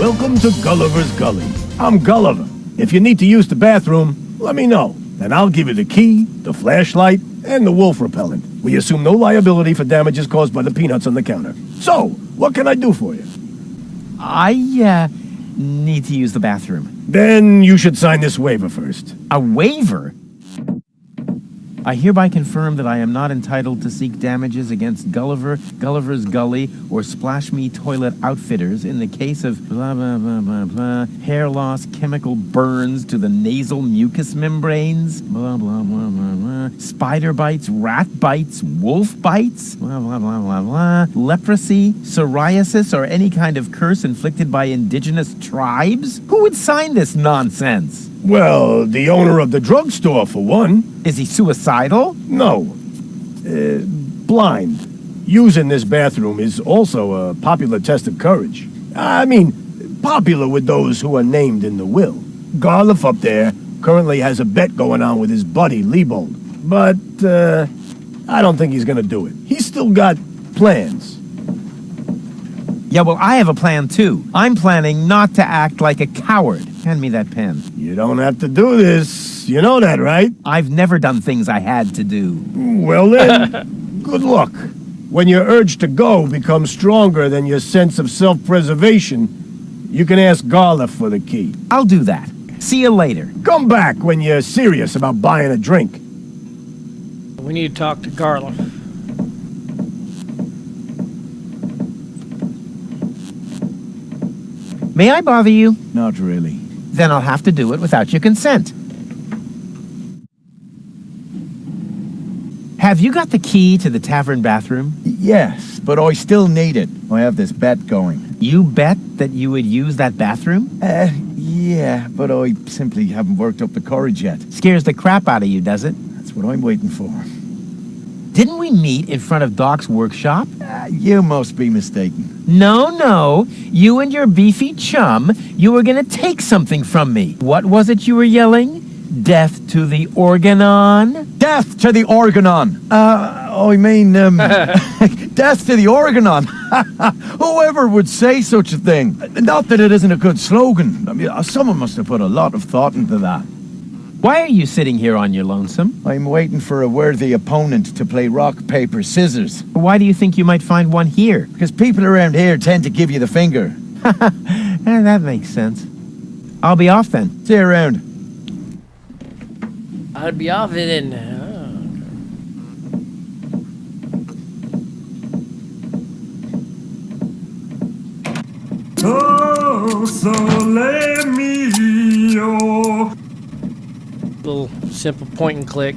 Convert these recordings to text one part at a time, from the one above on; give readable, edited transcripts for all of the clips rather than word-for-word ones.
Welcome to Gulliver's Gully. I'm Gulliver. If you need to use the bathroom, let me know. Then I'll give you the key, the flashlight, and the wolf repellent. We assume no liability for damages caused by the peanuts on the counter. So, what can I do for you? I need to use the bathroom. Then you should sign this waiver first. A waiver? I hereby confirm that I am not entitled to seek damages against Gulliver, Gulliver's Gully, or Splash Me Toilet Outfitters in the case of blah, blah, blah, blah, blah, hair loss, chemical burns to the nasal mucous membranes, blah, blah, blah, blah, blah, spider bites, rat bites, wolf bites, blah, blah, blah, blah, blah, leprosy, psoriasis, or any kind of curse inflicted by indigenous tribes? Who would sign this nonsense? Well, the owner of the drugstore, for one. Is he suicidal? No. Blind. Using this bathroom is also a popular test of courage. I mean, popular with those who are named in the will. Garliff up there currently has a bet going on with his buddy, Liebold. But, I don't think he's gonna do it. He's still got plans. Yeah, well, I have a plan, too. I'm planning not to act like a coward. Hand me that pen. You don't have to do this. You know that, right? I've never done things I had to do. Well then, good luck. When your urge to go becomes stronger than your sense of self-preservation, you can ask Garliff for the key. I'll do that. See you later. Come back when you're serious about buying a drink. We need to talk to Garliff. May I bother you? Not really. Then I'll have to do it without your consent. Have you got the key to the tavern bathroom? Yes, but I still need it. I have this bet going. You bet that you would use that bathroom? Yeah, but I simply haven't worked up the courage yet. Scares the crap out of you, does it? That's what I'm waiting for. Didn't we meet in front of Doc's workshop? You must be mistaken. No. You and your beefy chum, you were gonna take something from me. What was it you were yelling? Death to the Organon? Death to the Organon! I mean, death to the Organon! Whoever would say such a thing? Not that it isn't a good slogan. I mean, someone must have put a lot of thought into that. Why are you sitting here on your lonesome? I'm waiting for a worthy opponent to play rock, paper, scissors. Why do you think you might find one here? Because people around here tend to give you the finger. That makes sense. I'll be off then. See you around. I'd be off it in. Oh, so let me oh. Little simple point and click.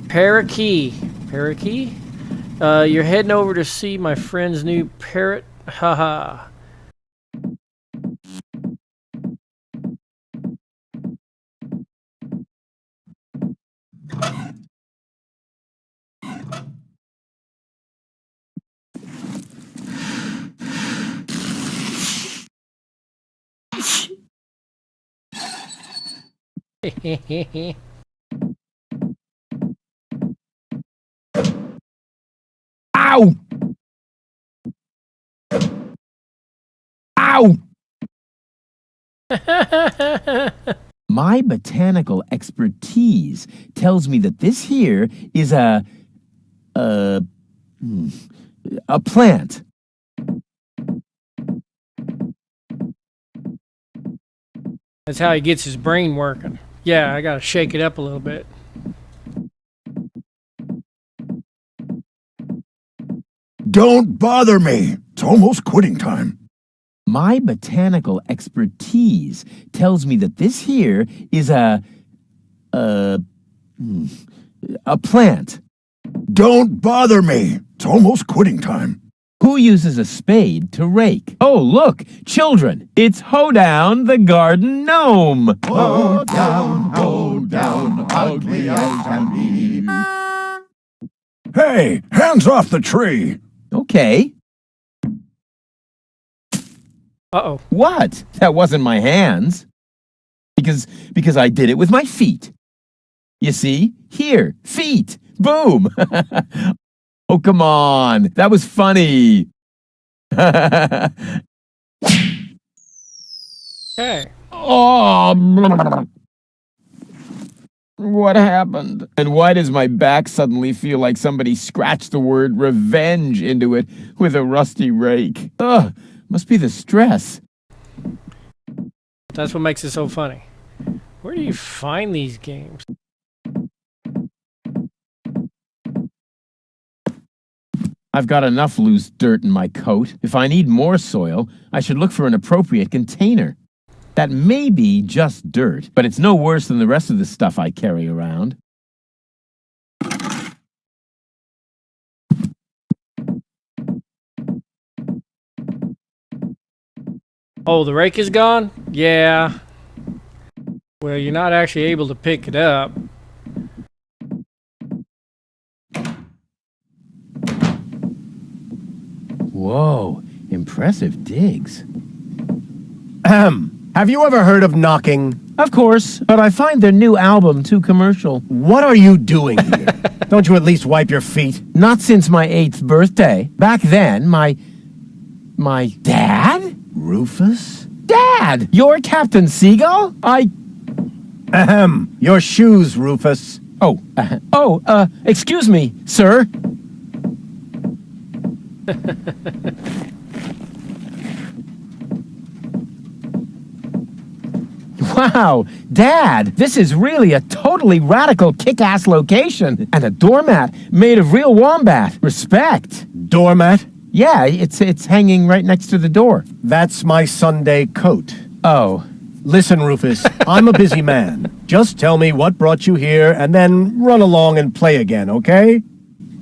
Parakeet. You're heading over to see my friend's new parrot. Haha. Ow! Ow! My botanical expertise tells me that this here is a plant. That's how he gets his brain working. Yeah, I gotta shake it up a little bit. Don't bother me. It's almost quitting time. My botanical expertise tells me that this here is a plant. Don't bother me. It's almost quitting time. Who uses a spade to rake? Oh, look, children, it's Hoedown the garden gnome. Hoedown, ugly as can be. Hey, hands off the tree. Okay. Uh-oh. What? That wasn't my hands. Because I did it with my feet. You see? Here, feet. Boom. Oh, come on. That was funny. Okay. Oh, what happened? And why does my back suddenly feel like somebody scratched the word revenge into it with a rusty rake? Ugh, must be the stress. That's what makes it so funny. Where do you find these games? I've got enough loose dirt in my coat. If I need more soil, I should look for an appropriate container. That may be just dirt, but it's no worse than the rest of the stuff I carry around. Oh, the rake is gone? Yeah. Well, you're not actually able to pick it up. Whoa, impressive digs. Have you ever heard of knocking? Of course, but I find their new album too commercial. What are you doing here? Don't you at least wipe your feet? Not since my 8th birthday. Back then, my dad? Rufus? Dad! You're Captain Seagull? Your shoes, Rufus. Excuse me, sir. Wow, Dad, this is really a totally radical kick-ass location. And a doormat made of real wombat. Respect. Doormat? Yeah, it's hanging right next to the door. That's my Sunday coat. Oh. Listen, Rufus, I'm a busy man. Just tell me what brought you here and then run along and play again, okay?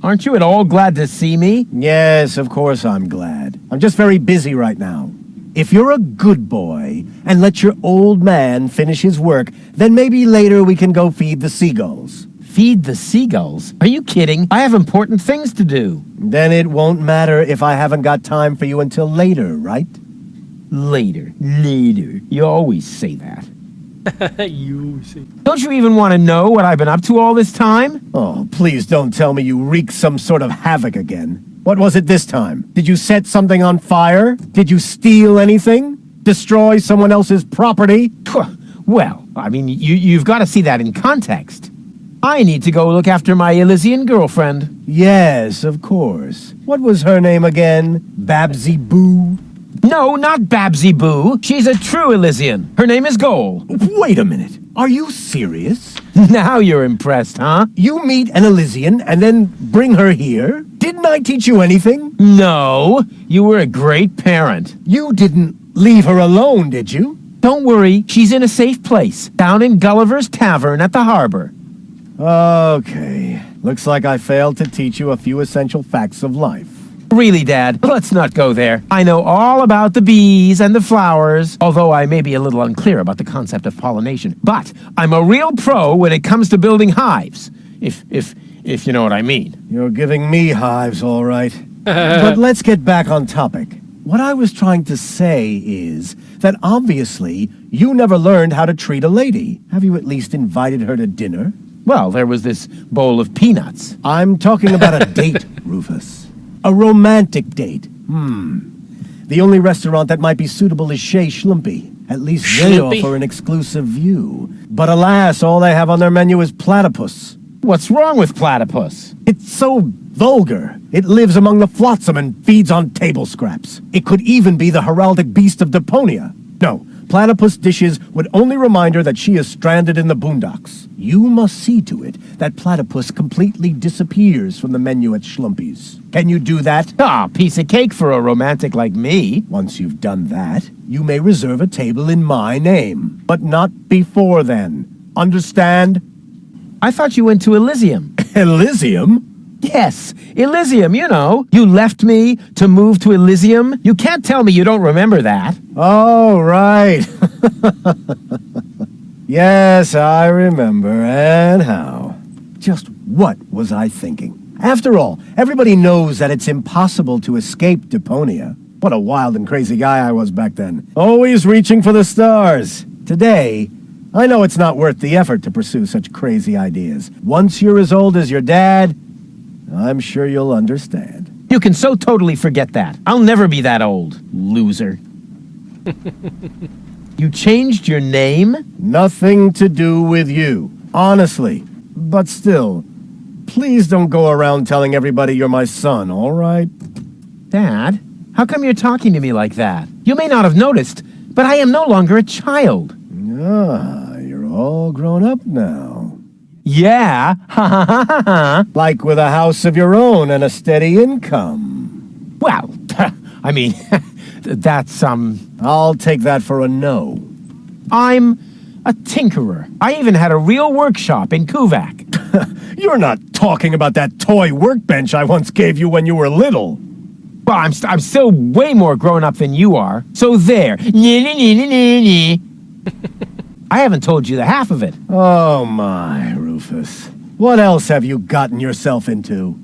Aren't you at all glad to see me? Yes, of course I'm glad. I'm just very busy right now. If you're a good boy and let your old man finish his work, then maybe later we can go feed the seagulls. Feed the seagulls? Are you kidding? I have important things to do. Then it won't matter if I haven't got time for you until later, right? Later. You always say that. You see. Don't you even want to know what I've been up to all this time? Oh, please don't tell me you wreaked some sort of havoc again. What was it this time? Did you set something on fire? Did you steal anything? Destroy someone else's property? Well, I mean, you've got to see that in context. I need to go look after my Elysian girlfriend. Yes, of course. What was her name again? Babsy Boo? No, not Babsy Boo. She's a true Elysian. Her name is Goal. Wait a minute. Are you serious? Now you're impressed, huh? You meet an Elysian and then bring her here? Didn't I teach you anything? No, you were a great parent. You didn't leave her alone, did you? Don't worry, she's in a safe place, down in Gulliver's Tavern at the harbor. Okay. Looks like I failed to teach you a few essential facts of life. Really, Dad, let's not go there. I know all about the bees and the flowers, although I may be a little unclear about the concept of pollination. But I'm a real pro when it comes to building hives, if you know what I mean. You're giving me hives, all right. But let's get back on topic. What I was trying to say is that obviously you never learned how to treat a lady. Have you at least invited her to dinner? Well, there was this bowl of peanuts. I'm talking about a date, Rufus. A romantic date. The only restaurant that might be suitable is Chez Schlumpy. At least they Schlumpy? offer an exclusive view. But alas, all they have on their menu is platypus. What's wrong with platypus? It's so vulgar. It lives among the flotsam and feeds on table scraps. It could even be the heraldic beast of Deponia. No, platypus dishes would only remind her that she is stranded in the boondocks. You must see to it that platypus completely disappears from the menu at Schlumpy's. Can you do that? Ah, piece of cake for a romantic like me. Once you've done that, you may reserve a table in my name. But not before then. Understand? I thought you went to Elysium. Elysium? Yes, Elysium, you know. You left me to move to Elysium. You can't tell me you don't remember that. Oh, right. Yes, I remember. And how? Just what was I thinking? After all, everybody knows that it's impossible to escape Deponia. What a wild and crazy guy I was back then. Always reaching for the stars. Today, I know it's not worth the effort to pursue such crazy ideas. Once you're as old as your dad, I'm sure you'll understand. You can so totally forget that. I'll never be that old, loser. You changed your name? Nothing to do with you, honestly. But still, please don't go around telling everybody you're my son, all right? Dad, how come you're talking to me like that? You may not have noticed, but I am no longer a child. Ah, you're all grown up now. Yeah, ha ha ha ha ha. Like with a house of your own and a steady income. Well, I mean, that's, I'll take that for a no. I'm a tinkerer. I even had a real workshop in Kuvak. You're not talking about that toy workbench I once gave you when you were little. Well, I'm still way more grown up than you are. So there. I haven't told you the half of it. Oh my, Rufus. What else have you gotten yourself into?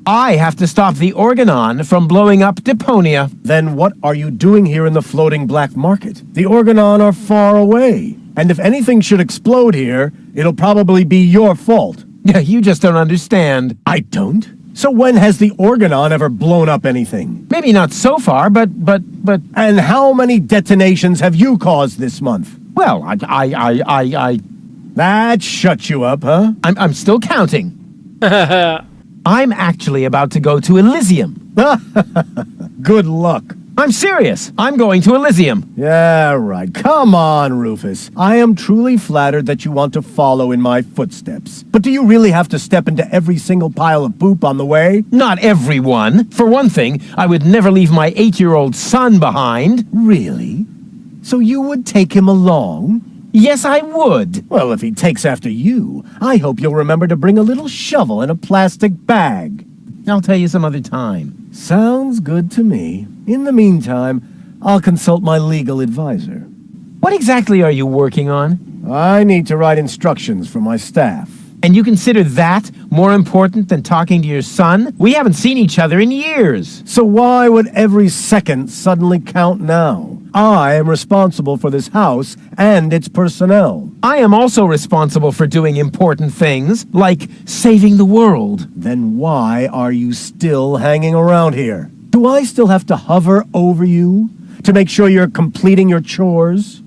I have to stop the Organon from blowing up Deponia. Then what are you doing here in the floating black market? The Organon are far away. And if anything should explode here, it'll probably be your fault. Yeah, you just don't understand. I don't? So when has the Organon ever blown up anything? Maybe not so far, but... And how many detonations have you caused this month? Well, That shut you up, huh? I'm still counting. I'm actually about to go to Elysium. Good luck. I'm serious. I'm going to Elysium. Yeah, right. Come on, Rufus. I am truly flattered that you want to follow in my footsteps. But do you really have to step into every single pile of poop on the way? Not everyone. For one thing, I would never leave my 8-year-old son behind. Really? So you would take him along? Yes, I would. Well, if he takes after you, I hope you'll remember to bring a little shovel and a plastic bag. I'll tell you some other time. Sounds good to me. In the meantime, I'll consult my legal advisor. What exactly are you working on? I need to write instructions for my staff. And you consider that more important than talking to your son? We haven't seen each other in years. So why would every second suddenly count now? I am responsible for this house and its personnel. I am also responsible for doing important things, like saving the world. Then why are you still hanging around here? Do I still have to hover over you to make sure you're completing your chores?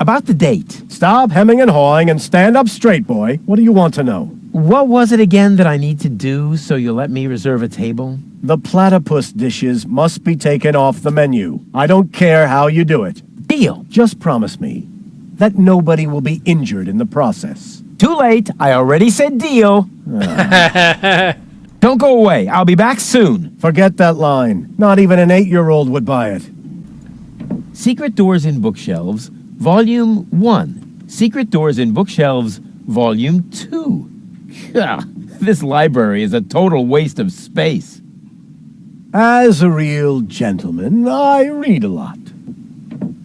About the date. Stop hemming and hawing and stand up straight, boy. What do you want to know? What was it again that I need to do so you'll let me reserve a table? The platypus dishes must be taken off the menu. I don't care how you do it. Deal. Just promise me that nobody will be injured in the process. Too late. I already said deal. Don't go away. I'll be back soon. Forget that line. Not even an 8-year-old would buy it. Secret Doors in Bookshelves, Volume 1. Secret Doors in Bookshelves, Volume 2. Gah, this library is a total waste of space. As a real gentleman, I read a lot.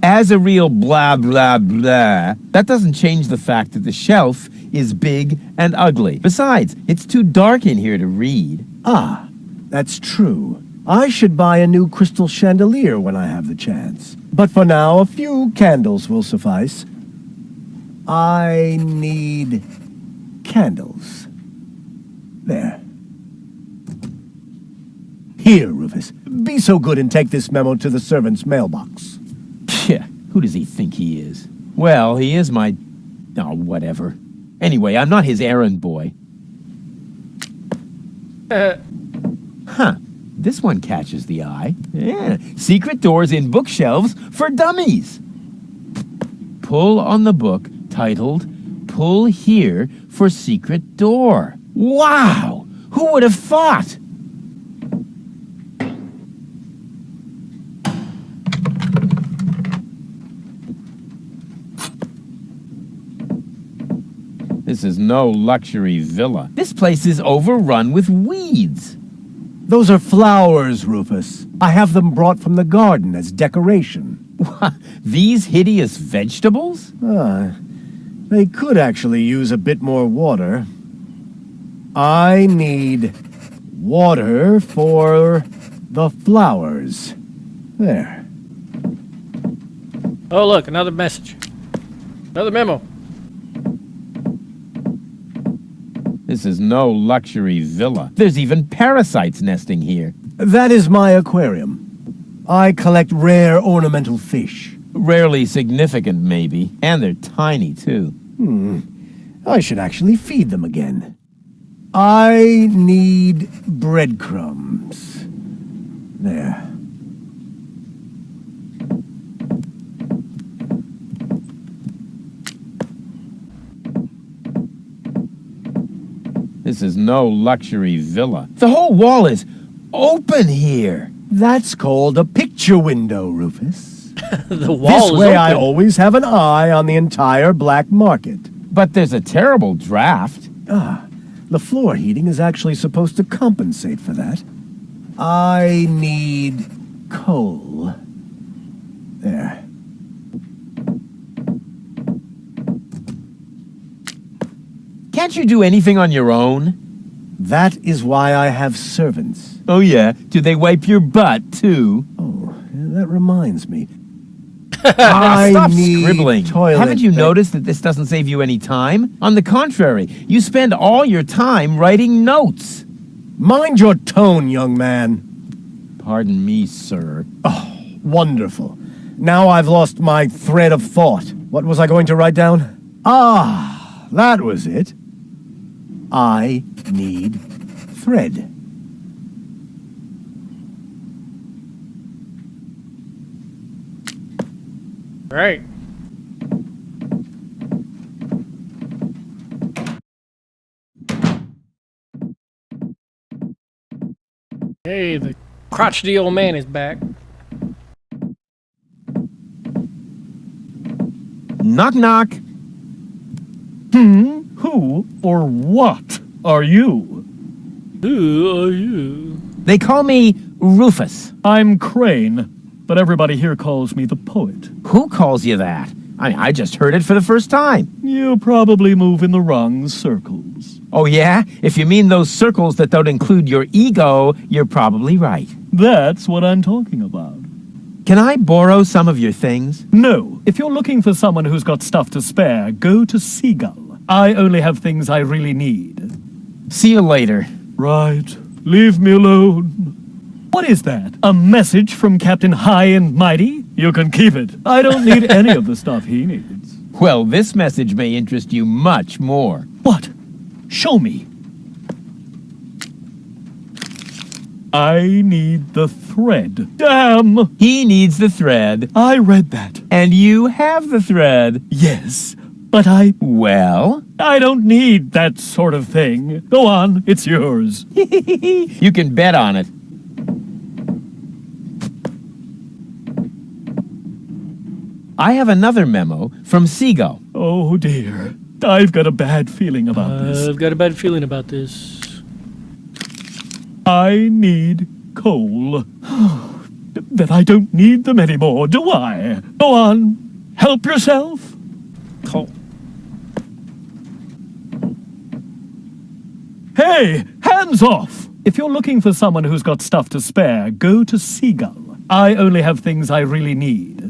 As a real blah, blah, blah, that doesn't change the fact that the shelf is big and ugly. Besides, it's too dark in here to read. Ah, that's true. I should buy a new crystal chandelier when I have the chance. But for now, a few candles will suffice. I need candles. There. Here, Rufus. Be so good and take this memo to the servant's mailbox. Yeah, who does he think he is? Well, he is my... Oh, whatever. Anyway, I'm not his errand boy. Huh. This one catches the eye. Yeah. Secret Doors in Bookshelves for Dummies. Pull on the book titled Pull Here for Secret Door. Wow! Who would have thought? This is no luxury villa. This place is overrun with weeds. Those are flowers, Rufus. I have them brought from the garden as decoration. These hideous vegetables? They could actually use a bit more water. I need water for the flowers. There. Oh, look, another message. Another memo. This is no luxury villa. There's even parasites nesting here. That is my aquarium. I collect rare ornamental fish. Rarely significant, maybe. And they're tiny, too. I should actually feed them again. I need breadcrumbs. There. This is no luxury villa. The whole wall is open here. That's called a picture window, Rufus. The wall This is way open. I always have an eye on the entire black market. But there's a terrible draft. The floor heating is actually supposed to compensate for that. I need coal. There. Can't you do anything on your own? That is why I have servants. Oh, yeah? Do they wipe your butt, too? Oh, that reminds me. I Stop need scribbling. toilet Haven't you pa- noticed that this doesn't save you any time? On the contrary, you spend all your time writing notes. Mind your tone, young man. Pardon me, sir. Wonderful. Now I've lost my thread of thought. What was I going to write down? Ah, that was it. I need thread. Right. Hey, the crotchety old man is back. Knock, knock. Who or what are you? Who are you? They call me Rufus. I'm Crane, but everybody here calls me the poet. Who calls you that? I just heard it for the first time. You probably move in the wrong circles. Oh, yeah? If you mean those circles that don't include your ego, you're probably right. That's what I'm talking about. Can I borrow some of your things? No, if you're looking for someone who's got stuff to spare, go to Seagull. I only have things I really need. See you later. Right, leave me alone. What is that? A message from Captain High and Mighty? You can keep it. I don't need any of the stuff he needs. Well, this message may interest you much more. What? Show me. I need the thread. Damn! He needs the thread, I read that. and you have the thread. Yes, but I Well, don't need that sort of thing. Go on, it's yours. you can bet on it. I have another memo from Seagull. Oh dear. I've got a bad feeling about this. I've got a bad feeling about this. I need coal. Then I don't need them anymore, do I? Go on, help yourself. Coal. Hey, hands off! If you're looking for someone who's got stuff to spare, go to Seagull. I only have things I really need.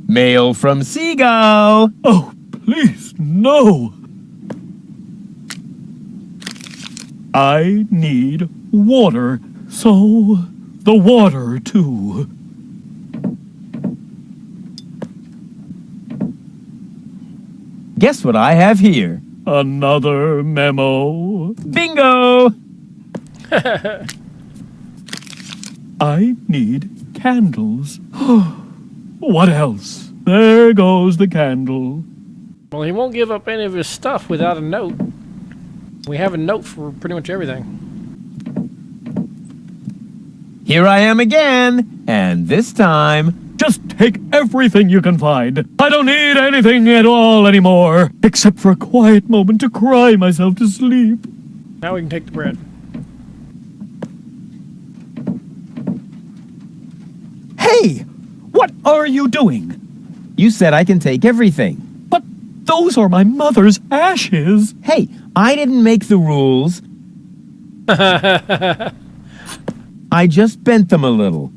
Mail from Seagull. Oh, please, no! I need water, so the water too. Guess what I have here? Another memo. Bingo! I need candles. What else? There goes the candle. Well, he won't give up any of his stuff without a note. We have a note for pretty much everything. Here I am again, and this time, Just take everything you can find. I don't need anything at all anymore, except for a quiet moment to cry myself to sleep. Now we can take the bread. Hey! What are you doing? you said I can take everything. But those are my mother's ashes. Hey, I didn't make the rules. I just bent them a little.